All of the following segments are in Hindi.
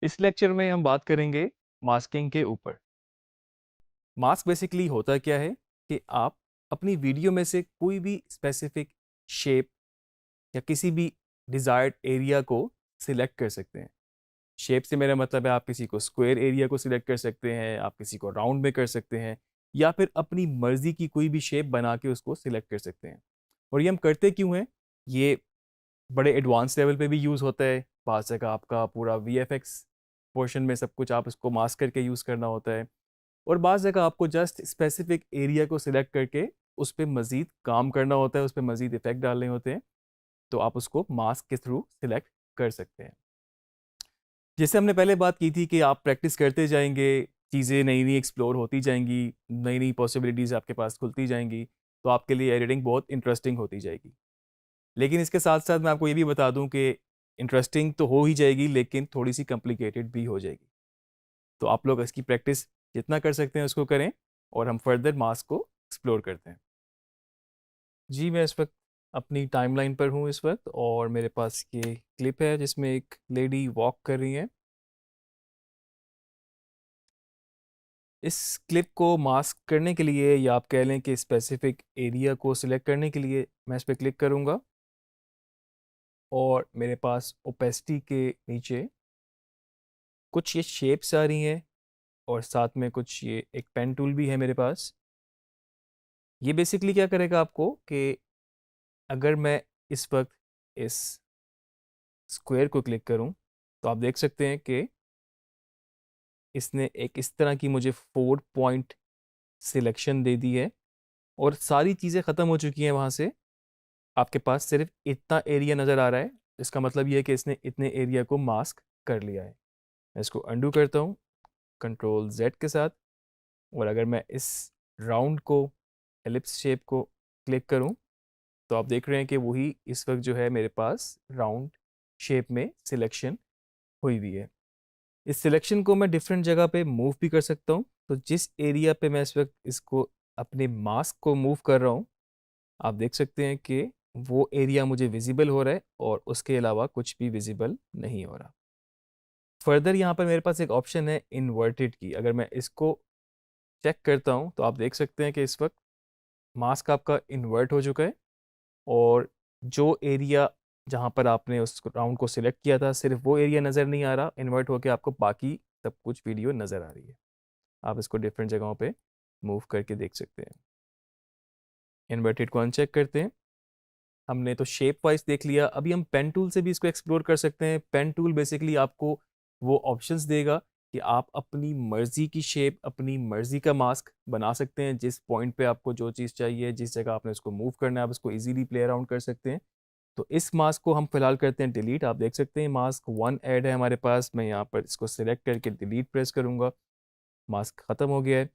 इस लेक्चर में हम बात करेंगे मास्किंग के ऊपर। मास्क बेसिकली होता क्या है कि आप अपनी वीडियो में से कोई भी स्पेसिफिक शेप या किसी भी डिज़ायर्ड एरिया को सिलेक्ट कर सकते हैं। शेप से मेरा मतलब है आप किसी को स्क्वायर एरिया को सिलेक्ट कर सकते हैं, आप किसी को राउंड में कर सकते हैं, या फिर अपनी मर्जी की कोई भी शेप बना के उसको सिलेक्ट कर सकते हैं। और ये हम करते क्यों हैं? ये बड़े एडवांस लेवल पे भी यूज़ होता है। बात जगह आपका पूरा VFX पोर्शन में सब कुछ आप इसको मास्क करके यूज़ करना होता है, और बाज़ जगह आपको जस्ट स्पेसिफिक एरिया को सिलेक्ट करके उस पर मज़ीद काम करना होता है, उस पर मज़ीद इफ़ेक्ट डालने होते हैं, तो आप उसको मास्क के थ्रू सिलेक्ट कर सकते हैं। जैसे हमने पहले बात की थी कि आप प्रैक्टिस करते जाएंगे, चीज़ें नई नई एक्सप्लोर होती जाएंगी, नई नई पॉसिबिलिटीज़ आपके पास खुलती जाएंगी, तो आपके लिए एडिटिंग बहुत इंटरेस्टिंग होती जाएगी। लेकिन इसके साथ साथ मैं आपको ये भी बता दूं कि इंटरेस्टिंग तो हो ही जाएगी, लेकिन थोड़ी सी कॉम्प्लिकेटेड भी हो जाएगी। तो आप लोग इसकी प्रैक्टिस जितना कर सकते हैं उसको करें, और हम फर्दर मास्क को एक्सप्लोर करते हैं। जी, मैं इस वक्त अपनी टाइमलाइन पर हूँ इस वक्त, और मेरे पास ये क्लिप है जिसमें एक लेडी वॉक कर रही है। इस क्लिप को मास्क करने के लिए, या आप कह लें कि स्पेसिफिक एरिया को सिलेक्ट करने के लिए, मैं इस पर क्लिक करूँगा, और मेरे पास ओपेसिटी के नीचे कुछ ये शेप्स आ रही हैं, और साथ में कुछ ये एक पेन टूल भी है मेरे पास। ये बेसिकली क्या करेगा आपको कि अगर मैं इस वक्त इस स्क्वायर को क्लिक करूं, तो आप देख सकते हैं कि इसने एक इस तरह की मुझे 4 पॉइंट सिलेक्शन दे दी है, और सारी चीज़ें ख़त्म हो चुकी हैं वहाँ से। आपके पास सिर्फ इतना एरिया नज़र आ रहा है। इसका मतलब ये है कि इसने इतने एरिया को मास्क कर लिया है। मैं इसको अंडू करता हूँ कंट्रोल Z के साथ, और अगर मैं इस राउंड को, एलिप्स शेप को क्लिक करूं, तो आप देख रहे हैं कि वही इस वक्त जो है मेरे पास राउंड शेप में सिलेक्शन हुई हुई है। इस सिलेक्शन को मैं डिफरेंट जगह पे मूव भी कर सकता हूं। तो जिस एरिया पे मैं इस वक्त इसको, अपने मास्क को मूव कर रहा हूं, आप देख सकते हैं कि वो एरिया मुझे विजिबल हो रहा है, और उसके अलावा कुछ भी विजिबल नहीं हो रहा। फर्दर यहाँ पर मेरे पास एक ऑप्शन है इन्वर्टेड की। अगर मैं इसको चेक करता हूँ, तो आप देख सकते हैं कि इस वक्त मास्क आपका इन्वर्ट हो चुका है, और जो एरिया जहाँ पर आपने उस राउंड को सिलेक्ट किया था, सिर्फ वो एरिया नज़र नहीं आ रहा, इन्वर्ट होकर आपको बाकी सब कुछ वीडियो नज़र आ रही है। आप इसको डिफरेंट जगहों पे मूव करके देख सकते हैं। इन्वर्टेड को अनचेक करते हैं। हमने तो शेप वाइज देख लिया, अभी हम पेन टूल से भी इसको एक्सप्लोर कर सकते हैं। पेन टूल बेसिकली आपको वो ऑप्शंस देगा कि आप अपनी मर्जी की शेप, अपनी मर्जी का मास्क बना सकते हैं। जिस पॉइंट पे आपको जो चीज़ चाहिए, जिस जगह आपने उसको मूव करना है, आप उसको इजीली प्ले अराउंड कर सकते हैं। तो इस मास्क को हम फिलहाल करते हैं डिलीट। आप देख सकते हैं मास्क 1 ऐड है हमारे पास। मैं यहाँ पर इसको सिलेक्ट करके डिलीट प्रेस करूँगा, मास्क ख़त्म हो गया है।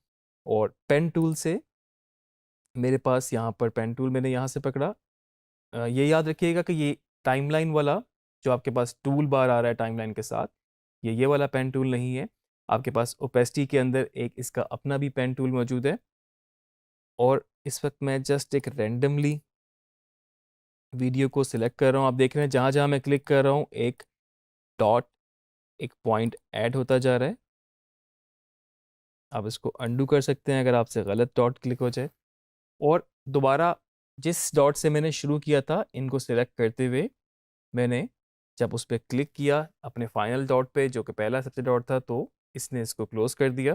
और पेन टूल से मेरे पास यहाँ पर पेन टूल मैंने यहाँ से पकड़ा। ये याद रखिएगा कि ये टाइमलाइन वाला जो आपके पास टूल बार आ रहा है टाइमलाइन के साथ, ये वाला पेन टूल नहीं है। आपके पास ओपेसिटी के अंदर एक इसका अपना भी पेन टूल मौजूद है, और इस वक्त मैं जस्ट एक रैंडमली वीडियो को सिलेक्ट कर रहा हूँ। आप देख रहे हैं जहाँ जहाँ मैं क्लिक कर रहा हूँ एक डॉट, एक पॉइंट ऐड होता जा रहा है। आप इसको अंडू कर सकते हैं अगर आपसे गलत डॉट क्लिक हो जाए, और दोबारा जिस डॉट से मैंने शुरू किया था, इनको सिलेक्ट करते हुए मैंने जब उस पर क्लिक किया अपने फाइनल डॉट पे, जो कि पहला सबसे डॉट था, तो इसने इसको क्लोज कर दिया,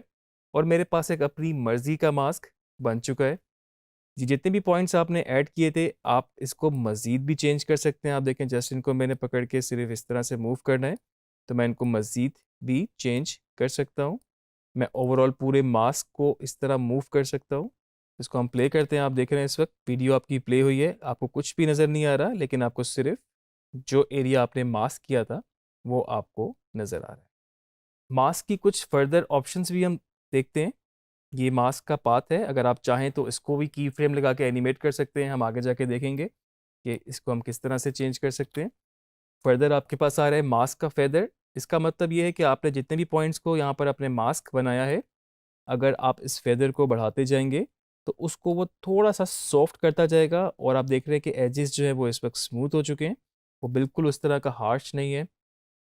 और मेरे पास एक अपनी मर्जी का मास्क बन चुका है। जी, जितने भी पॉइंट्स आपने ऐड किए थे, आप इसको मज़ीद भी चेंज कर सकते हैं। आप देखें जस्ट इनको मैंने पकड़ के सिर्फ इस तरह से मूव करना है, तो मैं इनको मज़ीद भी चेंज कर सकता हूँ। मैं ओवरऑल पूरे मास्क को इस तरह मूव कर सकता हूँ। इसको हम प्ले करते हैं। आप देख रहे हैं इस वक्त वीडियो आपकी प्ले हुई है, आपको कुछ भी नज़र नहीं आ रहा, लेकिन आपको सिर्फ जो एरिया आपने मास्क किया था वो आपको नज़र आ रहा है। मास्क की कुछ फर्दर ऑप्शंस भी हम देखते हैं। ये मास्क का पाथ है, अगर आप चाहें तो इसको भी की फ्रेम लगा के एनिमेट कर सकते हैं। हम आगे जाके देखेंगे कि इसको हम किस तरह से चेंज कर सकते हैं। फर्दर आपके पास आ रहा है मास्क का फेदर। इसका मतलब ये है कि आपने जितने भी पॉइंट्स को यहाँ पर अपने मास्क बनाया है, अगर आप इस फेदर को बढ़ाते जाएंगे तो उसको वो थोड़ा सा सॉफ्ट करता जाएगा, और आप देख रहे हैं कि एजेस जो है वो इस वक्त स्मूथ हो चुके हैं, वो बिल्कुल उस तरह का हार्श नहीं है।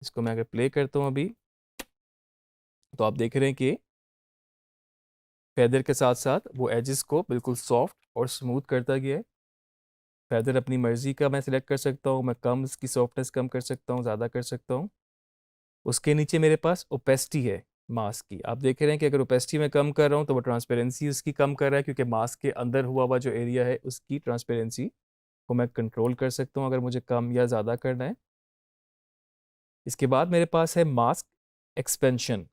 इसको मैं अगर प्ले करता हूँ अभी, तो आप देख रहे हैं कि फेदर के साथ साथ वो एजेस को बिल्कुल सॉफ्ट और स्मूथ करता गया है। फेदर अपनी मर्ज़ी का मैं सिलेक्ट कर सकता हूँ, मैं कम इसकी सॉफ्टनेस कम कर सकता हूँ, ज़्यादा कर सकता हूँ। उसके नीचे मेरे पास ओपेसिटी है मास्क की। आप देख रहे हैं कि अगर ओपेसिटी मैं कम कर रहा हूँ तो वो ट्रांसपेरेंसी उसकी कम कर रहा है, क्योंकि मास्क के अंदर हुआ हुआ जो एरिया है उसकी ट्रांसपेरेंसी को मैं कंट्रोल कर सकता हूँ अगर मुझे कम या ज़्यादा करना है। इसके बाद मेरे पास है मास्क एक्सपेंशन।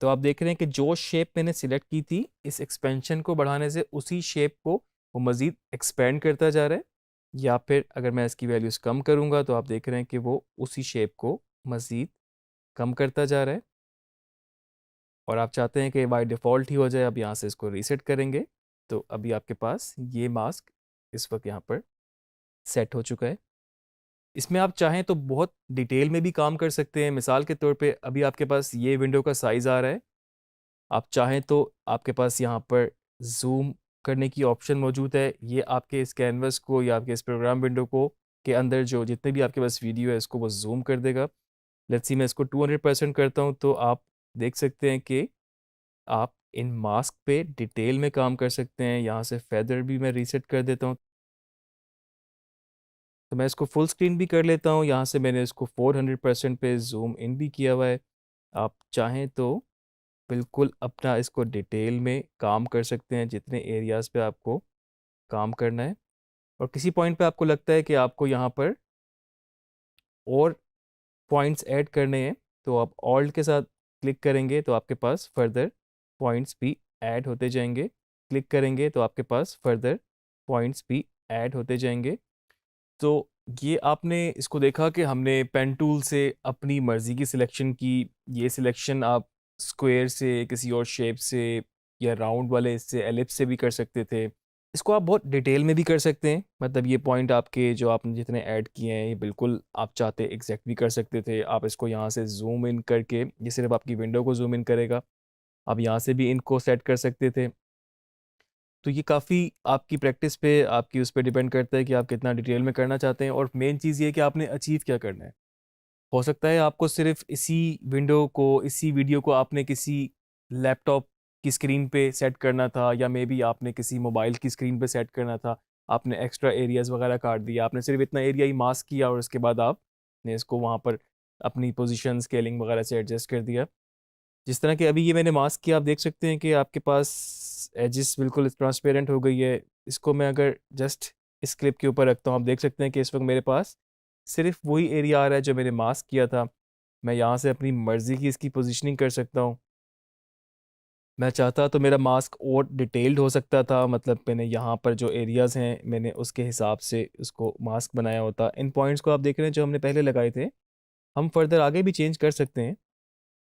तो आप देख रहे हैं कि जो शेप मैंने सिलेक्ट की थी, इस एक्सपेंशन को बढ़ाने से उसी शेप को वो मज़ीद एक्सपेंड करता जा रहा है, या फिर अगर मैं इसकी वैल्यूज़ कम करूँगा तो आप देख रहे हैं कि वो उसी शेप को मज़ीद कम करता जा रहा है। और आप चाहते हैं कि बाय डिफ़ॉल्ट ही हो जाए, अब यहाँ से इसको रीसेट करेंगे तो अभी आपके पास ये मास्क इस वक्त यहाँ पर सेट हो चुका है। इसमें आप चाहें तो बहुत डिटेल में भी काम कर सकते हैं। मिसाल के तौर पे अभी आपके पास ये विंडो का साइज़ आ रहा है, आप चाहें तो आपके पास यहाँ पर ज़ूम करने की ऑप्शन मौजूद है। ये आपके इस कैनवस को या आपके इस प्रोग्राम विंडो को के अंदर जो जितने भी आपके पास वीडियो है इसको वो ज़ूम कर देगा। लेट्स सी मैं इसको 200% करता हूँ तो आप देख सकते हैं कि आप इन मास्क पे डिटेल में काम कर सकते हैं। यहाँ से फेदर भी मैं रीसेट कर देता हूँ, तो मैं इसको फुल स्क्रीन भी कर लेता हूँ। यहाँ से मैंने इसको 400% पे ज़ूम इन भी किया हुआ है। आप चाहें तो बिल्कुल अपना इसको डिटेल में काम कर सकते हैं जितने एरियाज़ पे आपको काम करना है। और किसी पॉइंट पे आपको लगता है कि आपको यहाँ पर और पॉइंट्स ऐड करने हैं तो आप ऑल्ट के साथ क्लिक करेंगे तो आपके पास फर्दर पॉइंट्स भी ऐड होते जाएंगे। क्लिक करेंगे तो आपके पास फर्दर पॉइंट्स भी ऐड होते जाएंगे। तो ये आपने इसको देखा कि हमने पेन टूल से अपनी मर्ज़ी की सिलेक्शन की। ये सिलेक्शन आप स्क्वायर से, किसी और शेप से, या राउंड वाले इससे, एलिप्स से भी कर सकते थे। इसको आप बहुत डिटेल में भी कर सकते हैं, मतलब ये पॉइंट आपके जो आपने जितने ऐड किए हैं ये बिल्कुल आप चाहते एग्जैक्ट भी कर सकते थे। आप इसको यहाँ से ज़ूम इन करके, ये सिर्फ आपकी विंडो को ज़ूम इन करेगा, आप यहाँ से भी इनको सेट कर सकते थे। तो ये काफ़ी आपकी प्रैक्टिस पे, आपकी उस पे डिपेंड करता है कि आप कितना डिटेल में करना चाहते हैं। और मेन चीज़ ये है कि आपने अचीव क्या करना है। हो सकता है आपको सिर्फ इसी विंडो को, इसी वीडियो को आपने किसी लैपटॉप की स्क्रीन पे सेट करना था, या मे बी आपने किसी मोबाइल की स्क्रीन पे सेट करना था। आपने एक्स्ट्रा एरियाज़ वगैरह काट दिया, आपने सिर्फ इतना एरिया ही मास्क किया और उसके बाद आपने इसको वहाँ पर अपनी पोजीशन स्केलिंग वगैरह से एडजस्ट कर दिया। जिस तरह के अभी ये मैंने मास्क किया, आप देख सकते हैं कि आपके पास एजिस बिल्कुल ट्रांसपेरेंट हो गई है। इसको मैं अगर जस्ट इस क्लिप के ऊपर रखता हूँ, आप देख सकते हैं कि इस वक्त मेरे पास सिर्फ वही एरिया आ रहा है जो मैंने मास्क किया था। मैं यहाँ से अपनी मर्ज़ी की इसकी पोजीशनिंग कर सकता हूँ। मैं चाहता तो मेरा मास्क और डिटेल्ड हो सकता था, मतलब मैंने यहाँ पर जो एरियाज़ हैं मैंने उसके हिसाब से उसको मास्क बनाया होता। इन पॉइंट्स को आप देख रहे हैं जो हमने पहले लगाए थे, हम फर्दर आगे भी चेंज कर सकते हैं।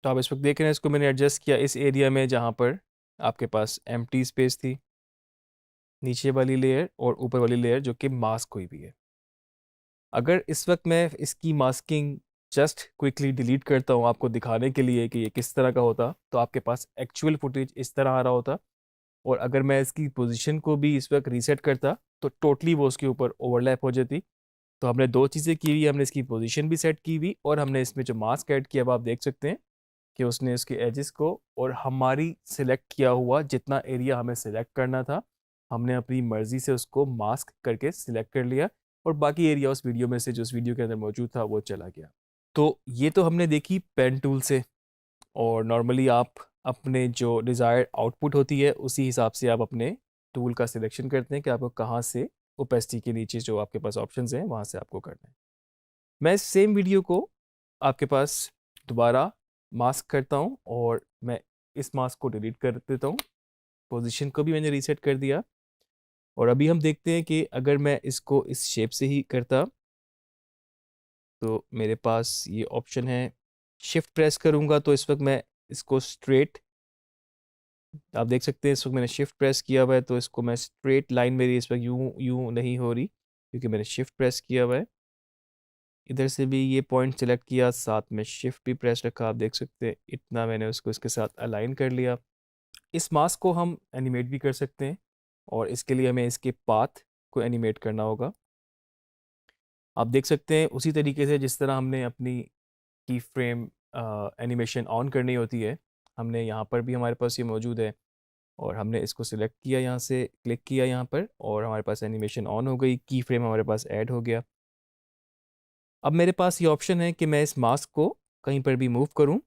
तो आप इस वक्त देख रहे हैं इसको मैंने एडजस्ट किया इस एरिया में जहाँ पर आपके पास एम्प्टी स्पेस थी, नीचे वाली लेयर और ऊपर वाली लेयर जो कि मास्क हुई भी है। अगर इस वक्त मैं इसकी मास्किंग जस्ट क्विकली डिलीट करता हूँ आपको दिखाने के लिए कि ये किस तरह का होता, तो आपके पास एक्चुअल फुटेज इस तरह आ रहा होता। और अगर मैं इसकी पोजीशन को भी इस वक्त रीसेट करता तो टोटली वो उसके ऊपर ओवरलैप हो जाती। तो हमने दो चीज़ें की हुई, हमने इसकी पोजीशन भी सेट की हुई और हमने इसमें जो मास्क ऐड किया, अब आप देख सकते हैं कि उसने उसके एजेस को और हमारी सिलेक्ट किया हुआ जितना एरिया हमें सिलेक्ट करना था, हमने अपनी मर्ज़ी से उसको मास्क करके सिलेक्ट कर लिया, और बाकी एरिया उस वीडियो में से जो उस वीडियो के अंदर मौजूद था वो चला गया। तो ये तो हमने देखी पेन टूल से। और नॉर्मली आप अपने जो डिज़ायर्ड आउटपुट होती है उसी हिसाब से आप अपने टूल का सिलेक्शन करते हैं कि आपको कहाँ से ओपेसिटी के नीचे जो आपके पास ऑप्शंस हैं वहाँ से आपको करना है। मैं इस सेम वीडियो को आपके पास दोबारा मास्क करता हूँ और मैं इस मास्क को डिलीट कर देता हूँ। पोजीशन को भी मैंने रीसेट कर दिया। और अभी हम देखते हैं कि अगर मैं इसको इस शेप से ही करता तो मेरे पास ये ऑप्शन है। शिफ्ट प्रेस करूँगा तो इस वक्त मैं इसको स्ट्रेट, आप देख सकते हैं इस वक्त मैंने शिफ्ट प्रेस किया हुआ है तो इसको मैं स्ट्रेट लाइन मेरी इस वक्त यूं यूं नहीं हो रही क्योंकि मैंने शिफ्ट प्रेस किया हुआ है। इधर से भी ये पॉइंट सेलेक्ट किया, साथ में शिफ्ट भी प्रेस रखा, आप देख सकते हैं इतना मैंने उसको इसके साथ अलाइन कर लिया। इस मास्क को हम एनिमेट भी कर सकते हैं और इसके लिए हमें इसके पाथ को एनिमेट करना होगा। आप देख सकते हैं उसी तरीके से जिस तरह हमने अपनी की फ्रेम एनिमेशन ऑन करनी होती है, हमने यहाँ पर भी हमारे पास ये मौजूद है और हमने इसको सिलेक्ट किया, यहाँ से क्लिक किया यहाँ पर और हमारे पास एनिमेशन ऑन हो गई, की फ्रेम हमारे पास ऐड हो गया। अब मेरे पास ये ऑप्शन है कि मैं इस मास्क को कहीं पर भी मूव करूं,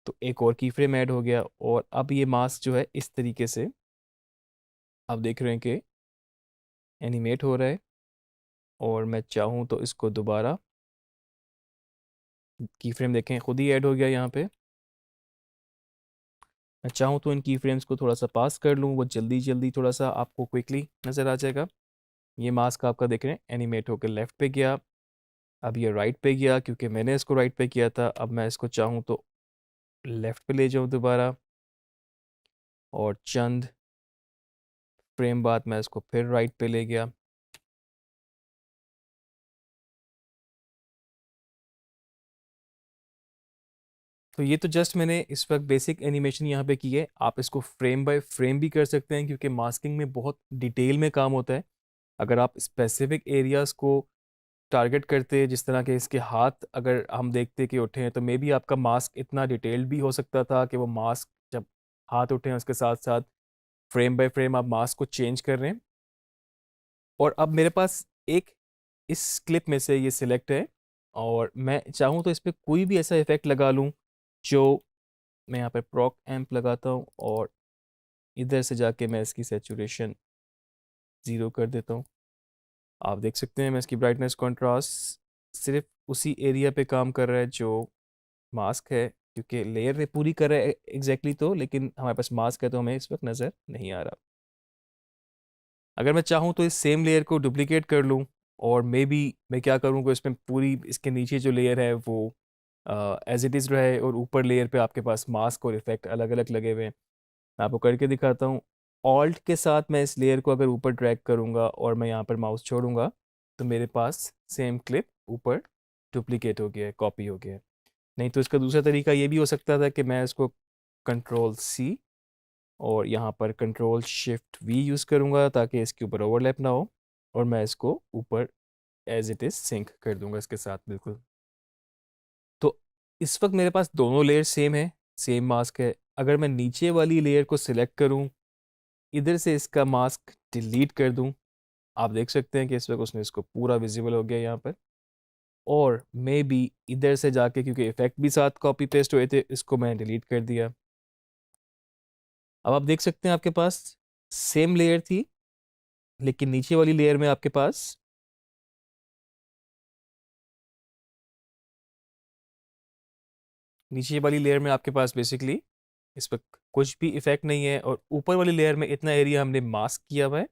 तो एक और की फ्रेम ऐड हो गया और अब ये मास्क जो है इस तरीके से आप देख रहे हैं कि एनिमेट हो रहा है और मैं चाहूँ तो इसको दोबारा की फ्रेम देखें खुद ही ऐड हो गया यहाँ पे। मैं चाहूँ तो इन की फ्रेम्स को थोड़ा सा पास कर लूँ, वो जल्दी जल्दी थोड़ा सा आपको क्विकली नज़र आ जाएगा। ये मास्क आपका देख रहे हैं एनिमेट होकर लेफ़्ट पे गया, अब ये राइट पे गया क्योंकि मैंने इसको राइट पे किया था। अब मैं इसको चाहूँ तो लेफ़्ट पे ले जाऊँ दोबारा और चंद फ्रेम बाद मैं इसको फिर राइट पे ले गया। तो ये तो जस्ट मैंने इस वक्त बेसिक एनिमेशन यहाँ पे की है। आप इसको फ्रेम बाय फ्रेम भी कर सकते हैं क्योंकि मास्किंग में बहुत डिटेल में काम होता है। अगर आप स्पेसिफिक एरियाज़ को टारगेट करते हैं, जिस तरह के इसके हाथ अगर हम देखते कि उठे हैं, तो मे बी आपका मास्क इतना डिटेल्ड भी हो सकता था कि वो मास्क जब हाथ उठे हैं उसके साथ साथ फ्रेम बाय फ्रेम आप मास्क को चेंज कर रहे हैं। और अब मेरे पास एक इस क्लिप में से ये सिलेक्ट है और मैं चाहूँ तो इस पर कोई भी ऐसा इफेक्ट लगा लूँ जो मैं यहाँ पर प्रॉक एम्प लगाता हूँ और इधर से जाके मैं इसकी सैचुरेशन 0 कर देता हूँ। आप देख सकते हैं मैं इसकी ब्राइटनेस कॉन्ट्रास्ट सिर्फ उसी एरिया पे काम कर रहा है जो मास्क है, क्योंकि लेयर पूरी कर रहा है एग्जैक्टली तो, लेकिन हमारे पास मास्क है तो हमें इस वक्त नज़र नहीं आ रहा। अगर मैं चाहूँ तो इस सेम लेयर को डुप्लीकेट कर लूँ और मे बी मैं क्या करूँ कि इसमें पूरी इसके नीचे जो लेयर है वो एज इट इज़ रहे और ऊपर लेयर पे आपके पास मास्क और इफेक्ट अलग अलग लगे हुए हैं। मैं आपको करके दिखाता हूँ। ऑल्ट के साथ मैं इस लेयर को अगर ऊपर ड्रैग करूँगा और मैं यहाँ पर माउस छोड़ूंगा तो मेरे पास सेम क्लिप ऊपर डुप्लीकेट हो गया है, कॉपी हो गया है। नहीं तो इसका दूसरा तरीका ये भी हो सकता था कि मैं इसको कंट्रोल सी और यहाँ पर कंट्रोल शिफ्ट वी यूज़ करूँगा ताकि इसके ऊपर ओवरलैप ना हो और मैं इसको ऊपर एज इट इज़ सिंक कर दूंगा इसके साथ बिल्कुल। तो इस वक्त मेरे पास दोनों लेयर सेम है, सेम मास्क है। अगर मैं नीचे वाली लेयर को सिलेक्ट करूं, इधर से इसका मास्क डिलीट कर दूं, आप देख सकते हैं कि इस वक्त उसने इसको पूरा विजिबल हो गया यहाँ पर। और मे बी इधर से जाके क्योंकि इफेक्ट भी साथ कॉपी पेस्ट हुए थे, इसको मैं डिलीट कर दिया। अब आप देख सकते हैं आपके पास सेम लेयर थी लेकिन नीचे वाली लेयर में आपके पास बेसिकली इस पर कुछ भी इफेक्ट नहीं है और ऊपर वाली लेयर में इतना एरिया हमने मास्क किया हुआ है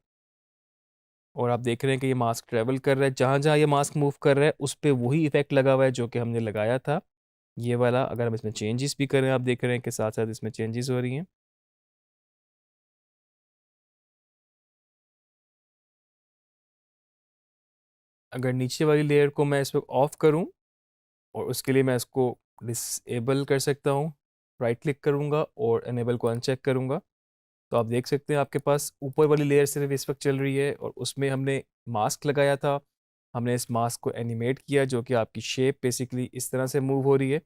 और आप देख रहे हैं कि ये मास्क ट्रेवल कर रहा है, जहाँ जहाँ ये मास्क मूव कर रहा है उस पर वही इफेक्ट लगा हुआ है जो कि हमने लगाया था ये वाला। अगर हम इसमें चेंजेस भी करें, आप देख रहे हैं कि साथ साथ इसमें चेंजेस हो रही हैं। अगर नीचे वाली लेयर को मैं इस वक्त ऑफ करूं और उसके लिए मैं इसको डिसेबल कर सकता हूं, राइट क्लिक करूंगा और एनेबल को अनचेक करूंगा, तो आप देख सकते हैं आपके पास ऊपर वाली लेयर सिर्फ इस वक्त चल रही है और उसमें हमने मास्क लगाया था। हमने इस मास्क को एनिमेट किया जो कि आपकी शेप बेसिकली इस तरह से मूव हो रही है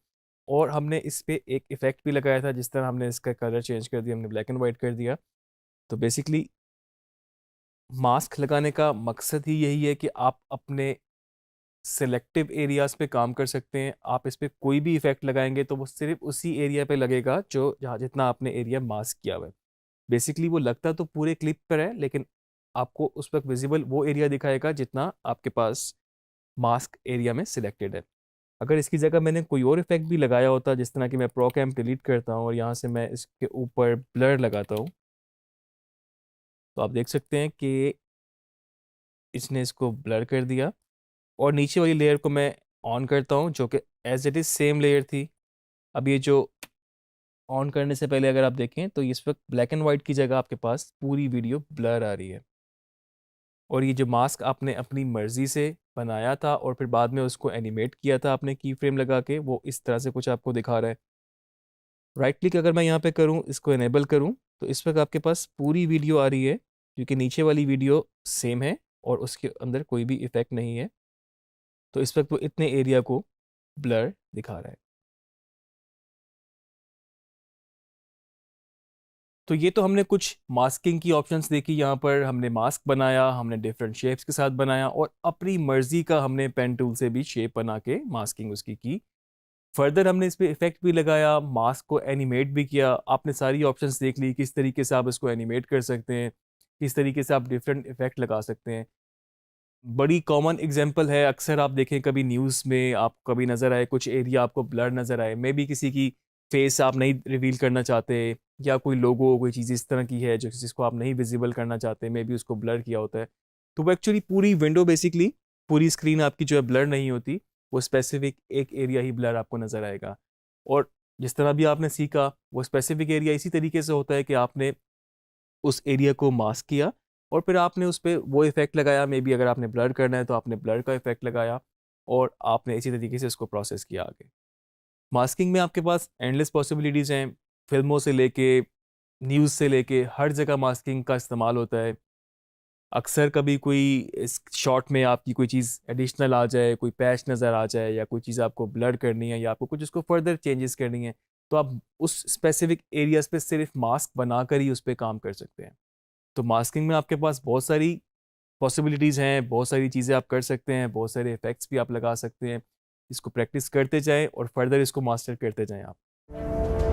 और हमने इस पर एक इफ़ेक्ट भी लगाया था, जिस तरह हमने इसका कलर चेंज कर दिया, हमने ब्लैक एंड वाइट कर दिया। तो बेसिकली मास्क लगाने का मकसद ही यही है कि आप अपने सेलेक्टिव एरियाज पे काम कर सकते हैं। आप इस पे कोई भी इफेक्ट लगाएंगे तो वो सिर्फ उसी एरिया पे लगेगा जो जहाँ जितना आपने एरिया मास्क किया हुआ है। बेसिकली वो लगता तो पूरे क्लिप पर है लेकिन आपको उस वक्त विजिबल वो एरिया दिखाएगा जितना आपके पास मास्क एरिया में सिलेक्टेड है। अगर इसकी जगह मैंने कोई और इफेक्ट भी लगाया होता, जिस तरह कि मैं प्रो कैम डिलीट करता हूँ और यहाँ से मैं इसके ऊपर ब्लर लगाता हूँ, तो आप देख सकते हैं कि इसने इसको ब्लर कर दिया और नीचे वाली लेयर को मैं ऑन करता हूँ जो कि as it is same layer थी। अब ये जो ऑन करने से पहले अगर आप देखें तो इस वक्त ब्लैक एंड वाइट की जगह आपके पास पूरी वीडियो ब्लर आ रही है और ये जो मास्क आपने अपनी मर्ज़ी से बनाया था और फिर बाद में उसको एनिमेट किया था आपने की फ्रेम लगा के, वो इस तरह से कुछ आपको दिखा रहा है। राइट क्लिक अगर मैं यहाँ पे करूँ, इसको इनेबल करूँ, तो इस वक्त आपके पास पूरी वीडियो आ रही है क्योंकि नीचे वाली वीडियो सेम है और उसके अंदर कोई भी इफेक्ट नहीं है। तो इस वक्त वो इतने एरिया को ब्लर दिखा रहा है। तो ये तो हमने कुछ मास्किंग की ऑप्शंस देखी, यहाँ पर हमने मास्क बनाया, हमने डिफरेंट शेप्स के साथ बनाया और अपनी मर्जी का हमने पेन टूल से भी शेप बना के मास्किंग उसकी की। फर्दर हमने इस पे इफेक्ट भी लगाया, मास्क को एनिमेट भी किया। आपने सारी ऑप्शंस देख ली, किस तरीके से आप इसको एनिमेट कर सकते हैं, किस तरीके से आप डिफरेंट इफेक्ट लगा सकते हैं। बड़ी कॉमन एग्जांपल है, अक्सर आप देखें कभी न्यूज़ में आप कभी नज़र आए, कुछ एरिया आपको ब्लर नज़र आए, मे बी किसी की फेस आप नहीं रिवील करना चाहते, या कोई लोगो कोई चीज़ इस तरह की है जो जिसको आप नहीं विजिबल करना चाहते, मे बी उसको ब्लर किया होता है। तो वो एक्चुअली पूरी विंडो बेसिकली, पूरी स्क्रीन आपकी जो है ब्लर नहीं होती, वो स्पेसिफिक एक एरिया ही ब्लर आपको नज़र आएगा। और जिस तरह भी आपने सीखा, वो स्पेसिफिक एरिया इसी तरीके से होता है कि आपने उस एरिया को मास्क किया और फिर आपने उस पर वो इफेक्ट लगाया। मे बी अगर आपने ब्लर करना है तो आपने ब्लर का इफेक्ट लगाया और आपने इसी तरीके से इसको प्रोसेस किया आगे। मास्किंग में आपके पास एंडलेस पॉसिबिलिटीज़ हैं, फिल्मों से लेके न्यूज़ से लेके हर जगह मास्किंग का इस्तेमाल होता है। अक्सर कभी कोई इस शॉट में आपकी कोई चीज़ एडिशनल आ जाए, कोई पैच नज़र आ जाए, या कोई चीज़ आपको ब्लर करनी है या आपको कुछ उसको फर्दर चेंजेस करनी है, तो आप उस स्पेसिफिक एरियाज पे सिर्फ मास्क बनाकर ही उस पर काम कर सकते हैं। तो मास्किंग में आपके पास बहुत सारी पॉसिबिलिटीज़ हैं, बहुत सारी चीज़ें आप कर सकते हैं, बहुत सारे इफ़ेक्ट्स भी आप लगा सकते हैं। इसको प्रैक्टिस करते जाएँ और फर्दर इसको मास्टर करते जाएँ आप।